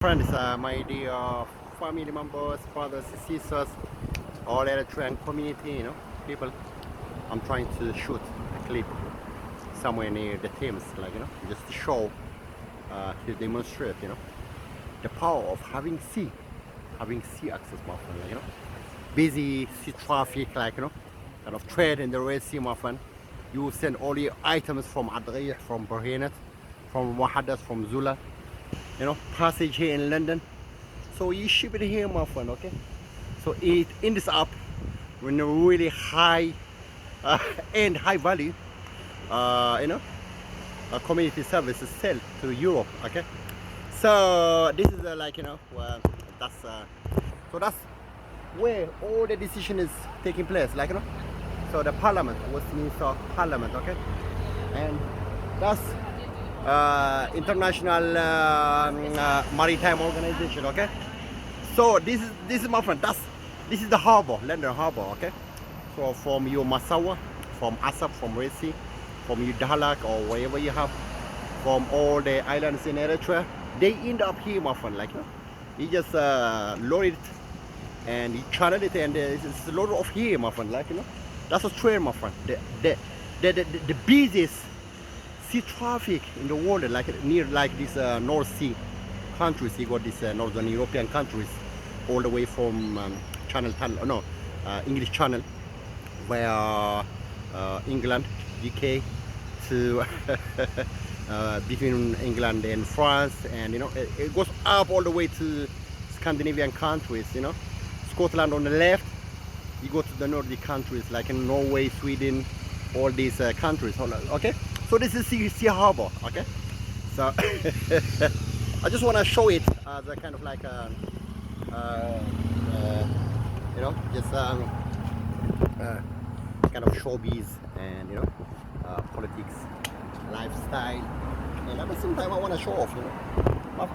Friends, my dear family members, brothers, sisters, all Eritrean community, people. I'm trying to shoot a clip somewhere near the Thames, just to show, to demonstrate, the power of having sea access, my friend, busy sea traffic, kind of trade in the Red Sea, my friend. You send all your items from Adriyah, from Berhanet, from Wahadas, from Zula, passage here in London. So you ship it here, my friend, okay? So it ends up in a really high and high value, community services sell to Europe, okay? So this is that's so that's where all the decision is taking place, So the Parliament, Westminster Parliament, okay? And that's international maritime organization, okay? So this is my friend. This is the harbor, London harbor, okay? So from your Massawa, from Assab, from Red Sea, from your Dahlak or wherever you have, from all the islands in Eritrea, they end up here, my friend. You just load it and you channel it, and it's a lot of here, my friend. That's a trade, my friend. The busiest sea traffic in the world, near this North Sea countries. You got these Northern European countries, all the way from English Channel, where England, UK, to between England and France, and it goes up all the way to Scandinavian countries. Scotland on the left. You go to the Nordic countries like in Norway, Sweden, all these countries. Okay. So this is sea harbor, okay? So I just want to show it as a kind of just kind of showbiz and politics, lifestyle, and at the same time I want to show off.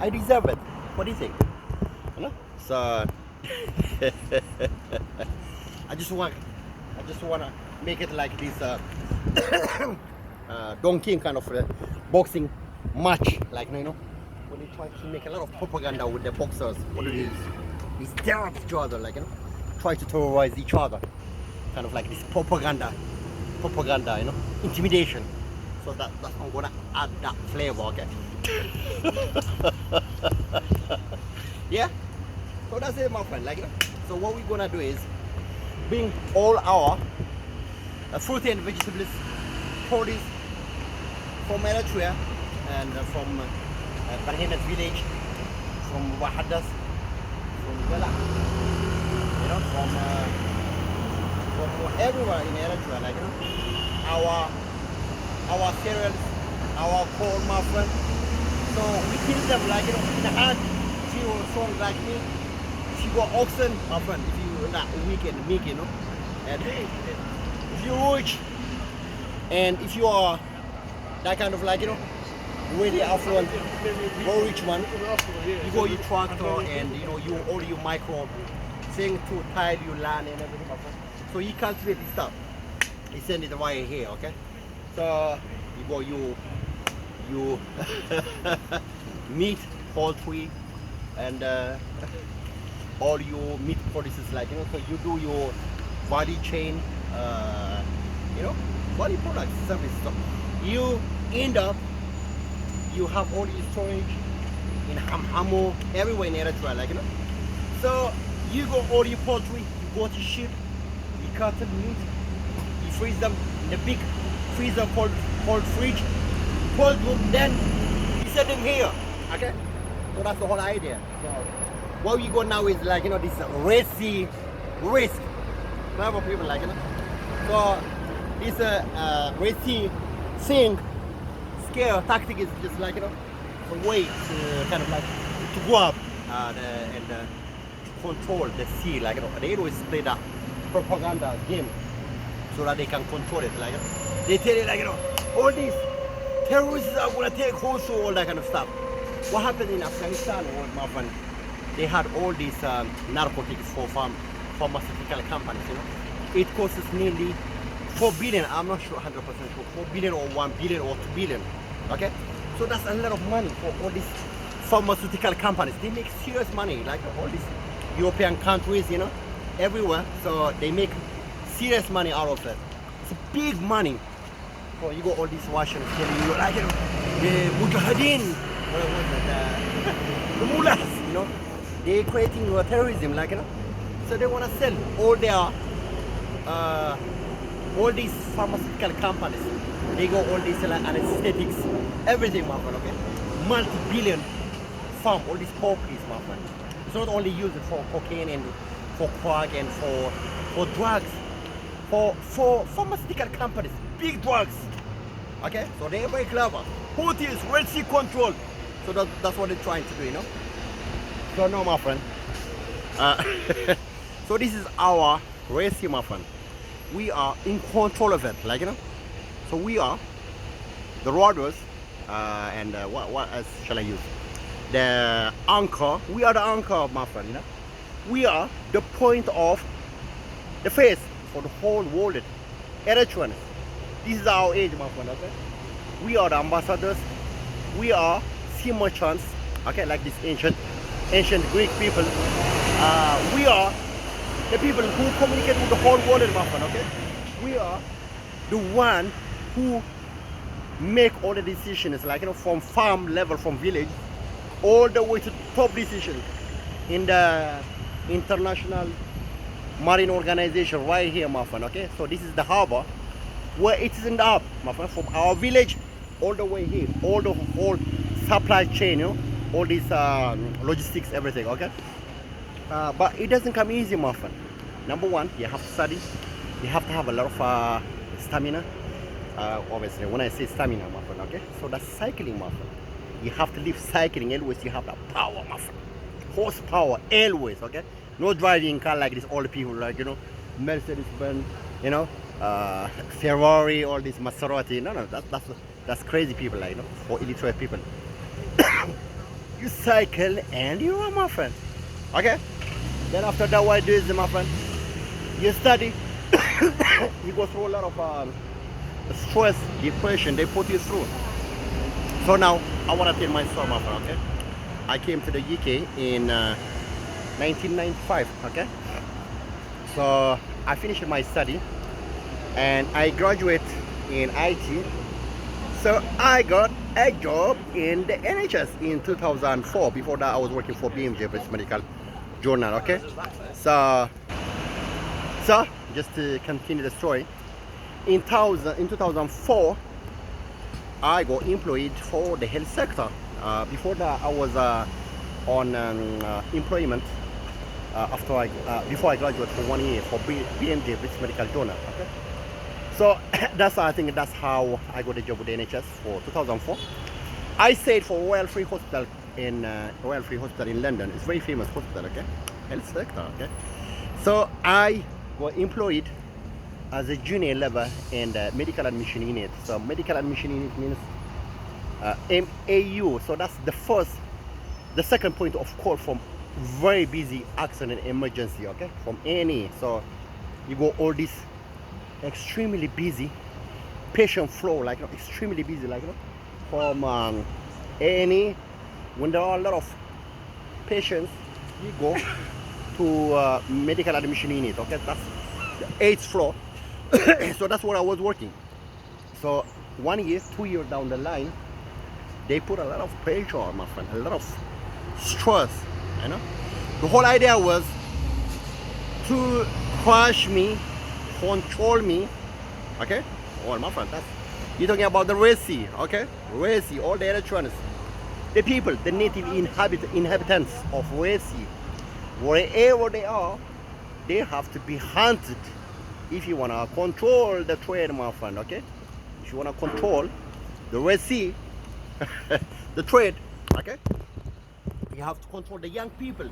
I deserve it. What do you think? So I just want to make it like this. Don King kind of boxing match, when they try to make a lot of propaganda with the boxers. What it is, they stare at each other, try to terrorize each other, kind of like this propaganda, intimidation. So that's I'm gonna add that flavor, okay? Yeah. So that's it, my friend. So what we're gonna do is bring all our fruit and vegetables, produce from Eritrea and from Berhanet village, from Wahadas, from Wela, from everywhere in Eritrea, our cereals, our corn, my friend. So we kill them in the hand. If you're strong like me, if you got oxen, my friend, if you're not weak and meek, and if you're rich, and if you are that kind of really affluent, very rich man, you go your tractor and you all your micro thing to tile your land and everything. So he cultivate this stuff. He send it right here, okay? So you go you meat, poultry, and all your meat produces, so you do your body chain, body products, service. So you end up, you have all your storage in Hamhamo, everywhere in Eritrea, So you go all your poultry, you go to ship, you cut the meat, you freeze them in the big freezer called fridge, cold room, then you set them here, okay? So that's the whole idea. So what we go now is this Red Sea risk. Remember people So this Red Sea thing, scare tactic is just a way to kind of to go up and control the sea. They always play that propaganda game so that they can control it. They tell you all these terrorists are gonna take also all that kind of stuff. What happened in Afghanistan, my friend? They had all these narcotics for pharmaceutical companies. It costs nearly 4 billion. I'm not sure 100% sure. 4 billion or 1 billion or 2 billion. Okay, so that's a lot of money for all these pharmaceutical companies. They make serious money, like all these European countries, you know, everywhere. So they make serious money out of it. It's a big money. So you got all these Russians telling you, like, the mujahideen, what was it, the mullahs, you know, they creating terrorism, like, you know. So they want to sell all these pharmaceutical companies. They go all these like anesthetics, everything, my friend, okay? Multi-billion farm, all these companies, my friend. It's not only used for cocaine and for crack and for drugs, for pharmaceutical companies, big drugs. Okay, so they're very clever. Houthis, Red Sea control. So that's what they're trying to do, you know. So no, my friend. So this is our Red Sea, my friend. We are in control of it, like, you know. So we are the ruders, and what else shall I use? The anchor. We are the anchor, my friend, you know. We are the point of the face for the whole world. Eritrean. This is our age, my friend, okay? We are the ambassadors. We are sea merchants, okay, like these ancient Greek people. We are the people who communicate with the whole world, my friend, okay? We are the one who make all the decisions, like, you know, from farm level, from village, all the way to top decisions in the international marine organization right here, my friend, okay? So this is the harbor where it is in the hub, my friend, from our village all the way here, all the whole supply chain, you know, all these logistics, everything, okay? But it doesn't come easy, my friend. Number one, you have to study. You have to have a lot of stamina. Obviously, when I say stamina, my friend, okay? So that's cycling, my friend. You have to live cycling, always you have that power, my friend. Horsepower, always, okay? No driving car like these old people, like, you know, Mercedes-Benz, you know, Ferrari, all this Maserati. No, that's crazy people, like, you know, for illiterate people. You cycle and you are, my friend, okay? Then after that, what I do is, my friend, you study. You go through a lot of stress, depression, they put you through. So now, I want to tell my story, my friend, okay? I came to the UK in 1995, okay? So I finished my study and I graduated in IT. So I got a job in the NHS in 2004. Before that, I was working for BMJ, British Medical Journal, okay? So just to continue the story, in 2004, I got employed for the health sector. Before that, I was on employment before I graduated for 1 year for BMJ, British Medical Journal. Okay, so I think that's how I got a job with the NHS for 2004. I stayed for Royal Free Hospital in London. It's a very famous hospital. Okay, health sector. Okay, so I got employed as a junior level in the medical admission unit. So medical admission unit means MAU. So that's the second point of call from very busy accident emergency, okay, from any. So you go all this extremely busy patient flow, like, you know, extremely busy, like, you know, from any. When there are a lot of patients, you go to medical admission unit, okay? That's the 8th floor. So that's where I was working. So 1 year, 2 years down the line, they put a lot of pressure on my friend, a lot of stress, you know. The whole idea was to crush me, control me, okay? Oh, my friend, that's, you're talking about the Red Sea, okay? Red Sea, all the Eritreans, the people, the native inhabitants of Red Sea, wherever they are, they have to be hunted. If you want to control the trade, my friend, okay? If you want to control the Red Sea, the trade, okay? You have to control the young people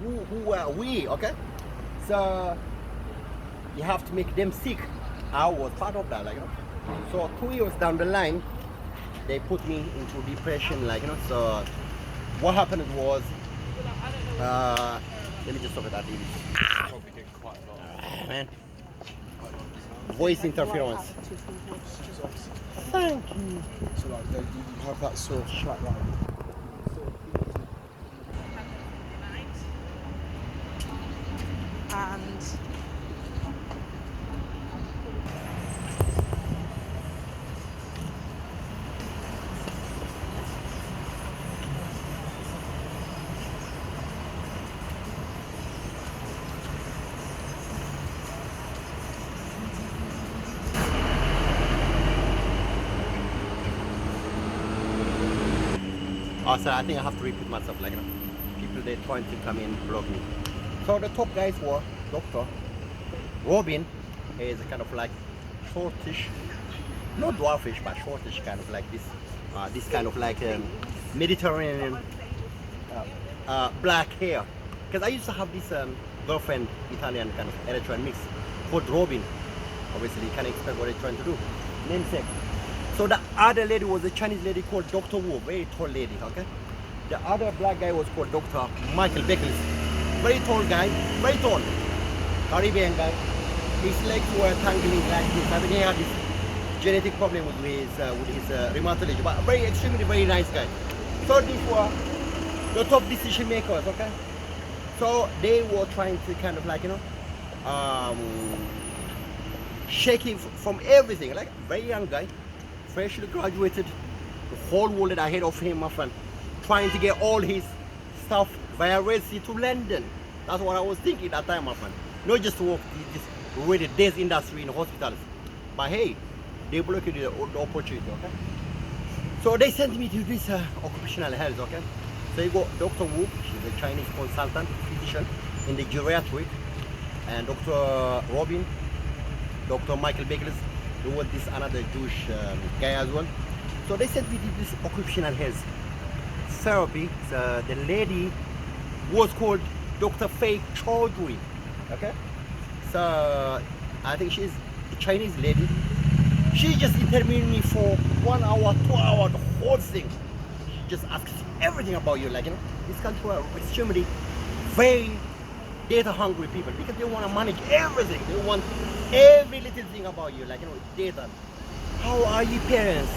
who are we, okay? So you have to make them sick. I was part of that, like, you know. So 2 years down the line, they put me into depression, like, you know. So what happened was, let me just stop at that. Man. Voice interference. Thank you. So like you have that sort of slack line. So I think I have to repeat myself, like, people they trying to come in block me. So the top guys were Dr. Robin, is kind of like shortish, not dwarfish, but shortish, kind of like this kind of like Mediterranean black hair. Because I used to have this girlfriend, Italian kind of Eritrean mix, called Robin. Obviously, you can expect what they're trying to do. Namesake. So the other lady was a Chinese lady called Dr. Wu, very tall lady, okay? The other black guy was called Dr. Michael Beckles, very tall guy, very tall, Caribbean guy. His legs were tangling like this. I mean, he had this genetic problem with his rheumatology, but very nice guy. So these were the top decision makers, okay? So they were trying to kind of like, shake him from everything, like very young guy, freshly graduated, the whole world ahead of him, my friend, trying to get all his stuff via Red Sea to London. That's what I was thinking that time, my friend. Not just to work this really this industry in hospitals, but hey, they blocked the opportunity, okay? So they sent me to this occupational health, okay? So you got Dr. Wu, she's a Chinese consultant, physician in the geriatric, and Dr. Robin, Dr. Michael Beckles, who was this another Jewish guy as well. So they sent me to this occupational health therapy. So the lady was called Dr. Fei Chaudhry, okay? So I think she's a Chinese lady. She just interviewed me for 1 hour, 2 hours, the whole thing. She just asks everything about you, like, this country are extremely very data hungry people because they want to manage everything. They want every little thing about you, like, data. How are your parents?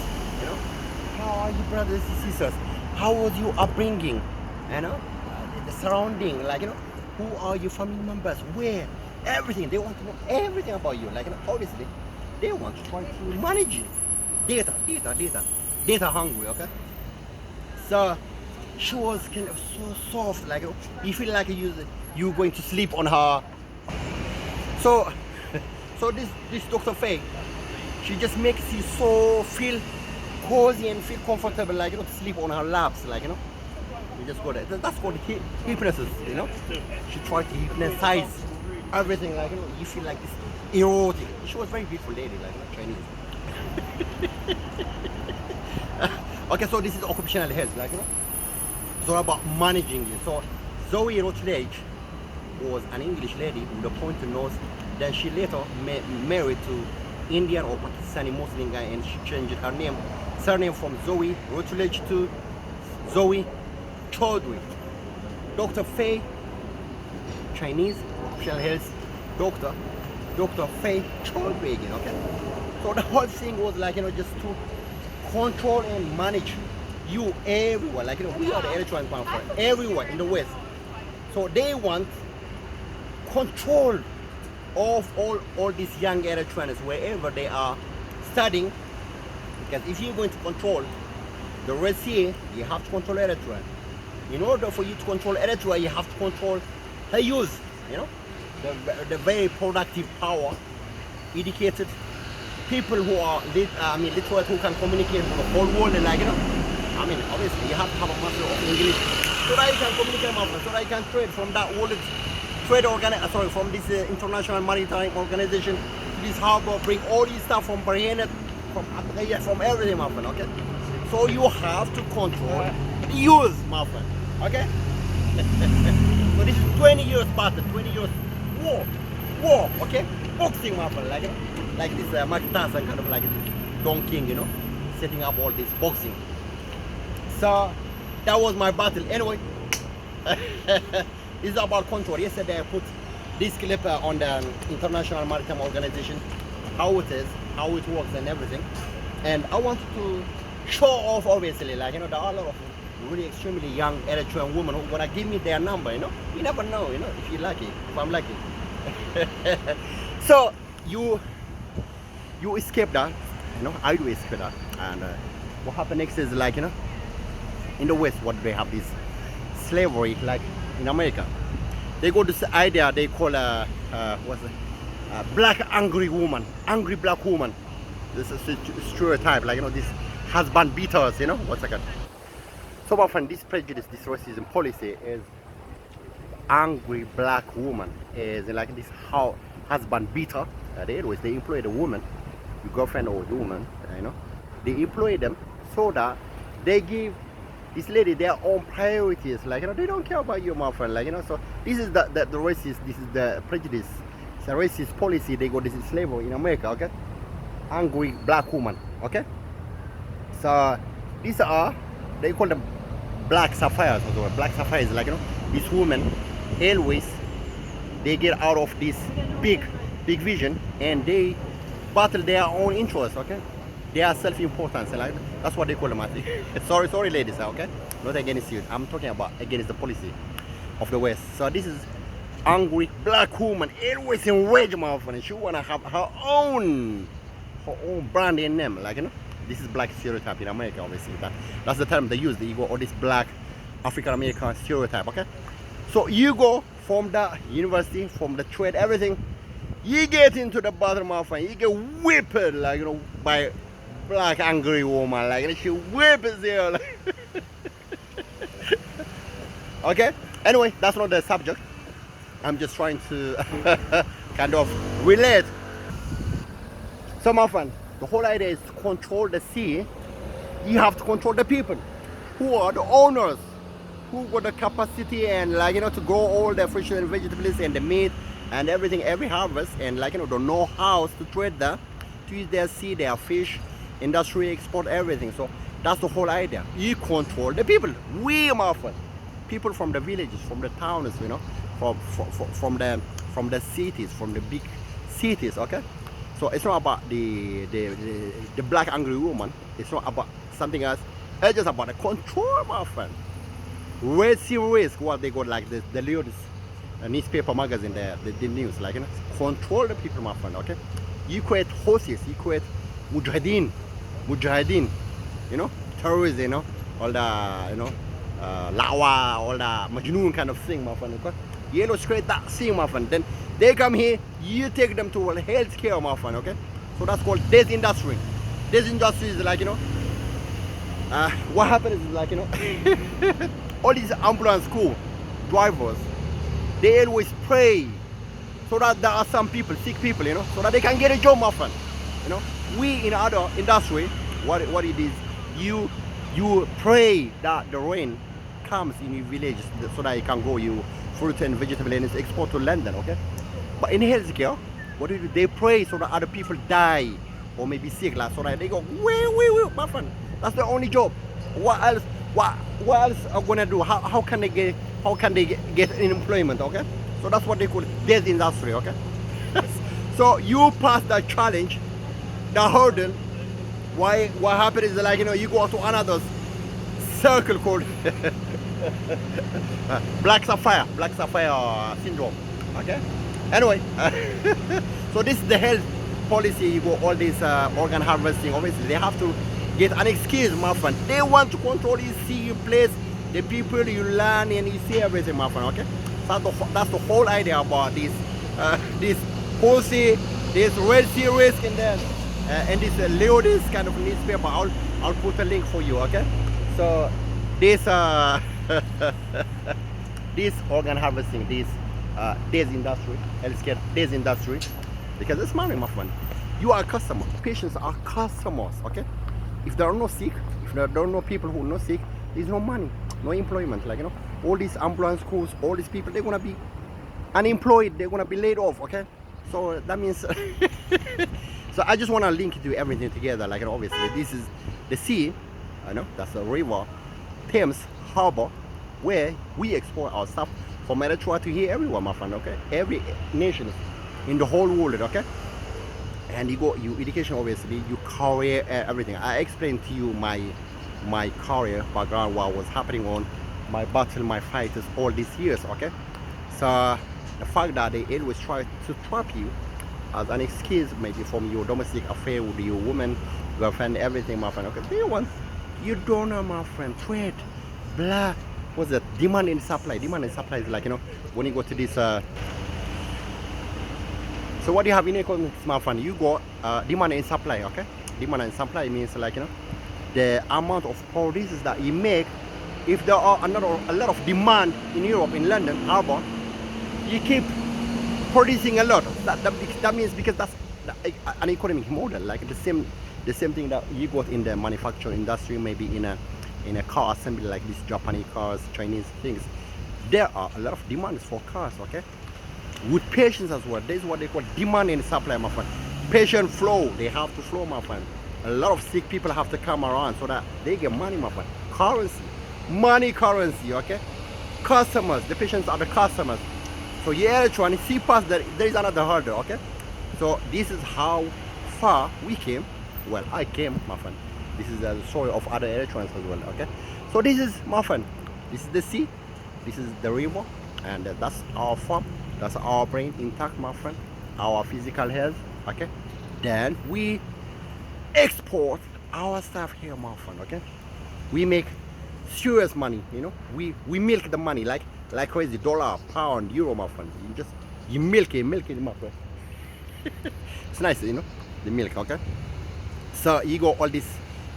How are your brothers and sisters? How was your upbringing? The surrounding, like, who are your family members? Where? Everything. They want to know everything about you, like, obviously they want to try to manage you. Data hungry, okay? So she was kind of so soft, like, you feel like you're going to sleep on her. So this Dr. Fei, she just makes you so feel cozy and feel comfortable, like, to sleep on her laps, like, you just go there. That's called hypnosis, She tried to hypnotize everything, like, you feel like this erotic. She was a very beautiful lady, like, Chinese. Okay, so this is occupational health, like, it's all about managing you. So Zoe Rutledge was an English lady with a pointed nose. Then she later married to Indian or Pakistani Muslim guy, and she changed her surname from Zoe Rutledge to Zoe Chaudhry. Dr. Fei, Chinese occupational health doctor, Dr. Fei Chaudhry again, okay? So the whole thing was like, just to control and manage you everywhere, like, we are the Eritrean Conference, everywhere in the West. So they want control of all these young Eritreans wherever they are studying, because if you're going to control the Red Sea, you have to control Eritrea. In order for you to control Eritrea, you have to control her youth, the very productive power, educated people who are literate, who can communicate with the whole world, and like, obviously you have to have a master of English so that you can communicate, so that you can trade from that world from this international maritime organization to this harbor, bring all this stuff from Bahrain, from everything, my friend, okay? So you have to control the youth, my friend, okay? So this is 20 years battle, 20 years war, okay? Boxing, my friend, like this Mike Tyson, kind of like Don King, setting up all this boxing. So that was my battle. Anyway, it's about control. Yesterday I put this clip on the International Maritime Organization, how it is, how it works and everything. And I wanted to show off, obviously, like, there are a lot of really extremely young Eritrean women who want to give me their number, You never know, if you're lucky, if I'm lucky. So you escape that, I do escape that. And what happened next is, like, in the West, what they have this slavery, like in America. They go to this idea they call black angry woman, angry black woman. This is a stereotype, like, this husband beaters, 1 second. So my friend, this prejudice, this racism policy is angry black woman is like this how husband beat her. They employ the woman, your girlfriend or the woman, they employ them so that they give this lady their own priorities, they don't care about you, my friend, so this is the racist, this is the prejudice, it's a racist policy. They got this in slavery in America, okay? Angry black woman, okay? So these are, they call them black sapphires. Black sapphires, this woman always they get out of this big vision and they battle their own interests, okay? They are self-importance, that's what they call them, I think. sorry ladies, okay? Not against you, I'm talking about against the policy of the West. So this is angry black woman, always enraged, my friend. She wanna have her own brand name, this is black stereotype in America, obviously. That's the term they use. You go all this black African American stereotype, okay? So you go from the university, from the trade, everything, you get into the bottom of it, you get whipped, by black angry woman, she whips you, okay? Anyway, that's not the subject. I'm just trying to kind of relate. So my friend, the whole idea is to control the sea. You have to control the people who are the owners, who got the capacity and to grow all the fresh and vegetables and the meat and everything, every harvest, and the know-how to trade that, to use their sea, their fish, industry, export, everything. So that's the whole idea. You control the people. We, my friend, people from the villages, from the towns, from the cities, from the big cities, okay? So it's not about the black angry woman. It's not about something else. It's just about the control, my friend. Risk what they got, the latest newspaper magazine, the news, control the people, my friend, okay? You create horses, you create mujahideen, terrorists, all the, lawa, all the majnoon kind of thing, my friend, okay? You create that thing, my friend. Then they come here, you take them to health care, my friend, okay? So that's called disindustry. Disindustry is what happens is all these ambulance school drivers, they always pray so that there are some people, sick people, so that they can get a job, my friend. We in other industry, what it is, you pray that the rain comes in your village so that you can grow you fruit and vegetable and it's export to London, okay? But in healthcare, what do? They pray so that other people die or maybe sick, so that they go, wait, my friend. That's the only job. What else? What else are gonna do? How can they get employment? Okay, so that's what they call death industry. Okay, so you pass that challenge, the hurdle. What happened is you go to another circle called black sapphire syndrome. Okay, anyway, so this is the health policy. You go all this organ harvesting. Obviously, they have to get an excuse, my friend. They want to control you, see you place, the people you learn and you see everything, my friend, okay? So that's the whole idea about this policy, this Red Sea risk, and then and this Leodis kind of newspaper. I'll put a link for you, okay? So this this organ harvesting, this industry, healthcare industry, because it's money, my friend. You are a customer. Patients are customers, okay? If there are no sick, if there are no people who are not sick, there's no money, no employment. All these ambulance crews, all these people, they're gonna be unemployed, they're gonna be laid off, okay? So that means, so I just wanna link to everything together. Obviously, this is the sea, that's the river, Thames Harbor, where we export our stuff from Eritrea to here, everywhere, my friend, okay? Every nation in the whole world, okay? And you education, obviously, you career, everything. I explained to you my career background, what was happening on my battle, my fighters all these years, okay? So the fact that they always try to trap you as an excuse, maybe from your domestic affair with your woman, girlfriend, everything, my friend, okay? You don't know, my friend, trade, blah, what's that? Demand and supply. Demand and supply is when you go to this so what you have in economics, my friend, you got demand and supply, okay? Demand and supply means the amount of produce that you make if there are a lot of demand in Europe, in London, Harbour, you keep producing a lot. That means because that's an economic model, like the same thing that you got in the manufacturing industry, maybe in a car assembly, like these Japanese cars, Chinese things. There are a lot of demands for cars, okay? With patience as well. This is what they call demand and supply, my friend. Patient flow, they have to flow, my friend. A lot of sick people have to come around so that they get money, my friend. Currency, money currency, okay? Customers, the patients are the customers. So yeah, trying to see past that there is another hurdle, okay? So this is how far we came. Well, I came, my friend. This is the story of other electrons as well, okay? So this is, my friend, this is the sea, this is the river, and that's our farm, that's our brain intact, my friend, our physical health, okay? Then we export our stuff here, my friend, okay? We make serious money, you know? We milk the money like crazy, dollar, pound, euro, my friend. You milk it, my friend. It's nice, you know, the milk, okay? So you got all this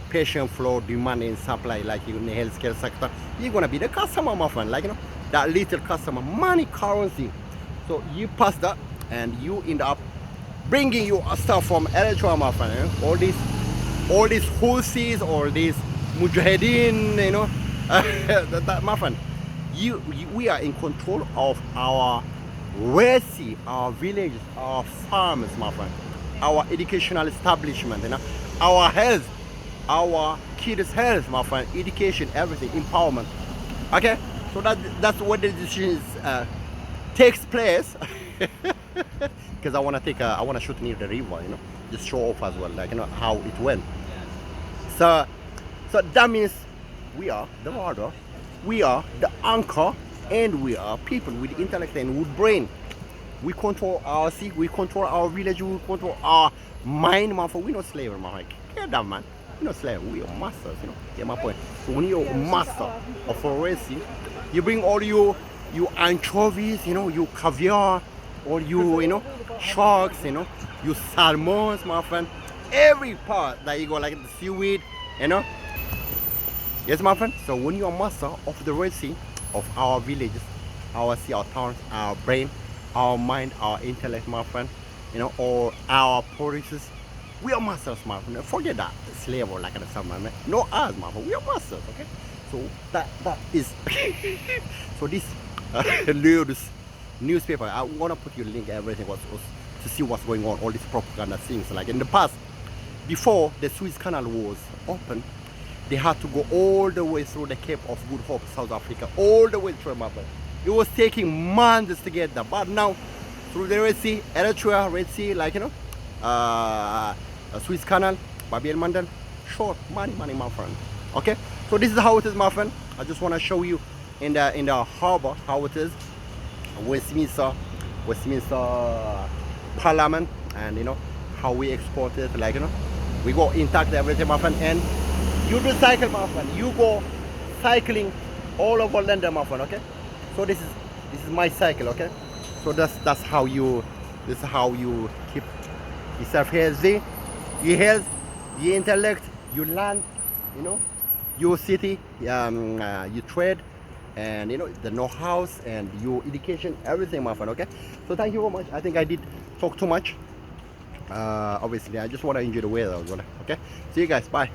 patient flow, demand and supply, like in the healthcare sector. You're gonna be the customer, my friend, like, you know, that little customer, money currency. So you pass that and you end up bringing you stuff from Eritrea, my friend, you know? all these Houthis, all these Mujahideen, you know, my friend, we are in control of our Red Sea, our villages, our farms, my friend, our educational establishment, you know, our health, our kids' health, my friend, education, everything, empowerment. Okay, so that's what the decision takes place. Because I want to shoot near the river, you know, just show off as well, like, you know, how it went. So that means we are the rudder, we are the anchor, and we are people with intellect and with brain. We control our sea, we control our village, we control our mind, man. For we not slaves, man. Get that, man. We not slaves, we are masters, you know. Get my point. So when you're a master of a Red Sea, you bring all your anchovies, you know, your caviar, all you know, sharks, you know, your salmons, my friend. Every part that you go, like the seaweed, you know. Yes, my friend. So when you're a master of the Red Sea, of our villages, our sea, our towns, our brain, our mind, our intellect, my friend, you know, or our policies, we are masters, my friend. Forget that slave or like that, man. No us, my friend. We are masters, okay? So that is so this this newspaper. I wanna put you link everything to see what's going on, all these propaganda things. Like in the past, before the Suez Canal was open, they had to go all the way through the Cape of Good Hope, South Africa, all the way through Mapa. It was taking months to get there, but now through the Red Sea, Eritrea, Red Sea, like, you know, Suez Canal, Bab el Mandeb, short, money, my friend. Okay, so this is how it is, my friend. I just want to show you in the harbor how it is, Westminster Parliament, and you know how we export it, like, you know, we go intact everything, my friend, and you do cycle, my friend. You go cycling all over London, my friend. Okay, so this is my cycle. Okay, so that's how you keep yourself healthy, your health, your intellect, your land, you know, your city, your trade, and you know the know-how and your education, everything, my friend. Okay, so thank you very much. I think I did talk too much. Obviously, I just want to enjoy the weather as well. Okay, see you guys. Bye.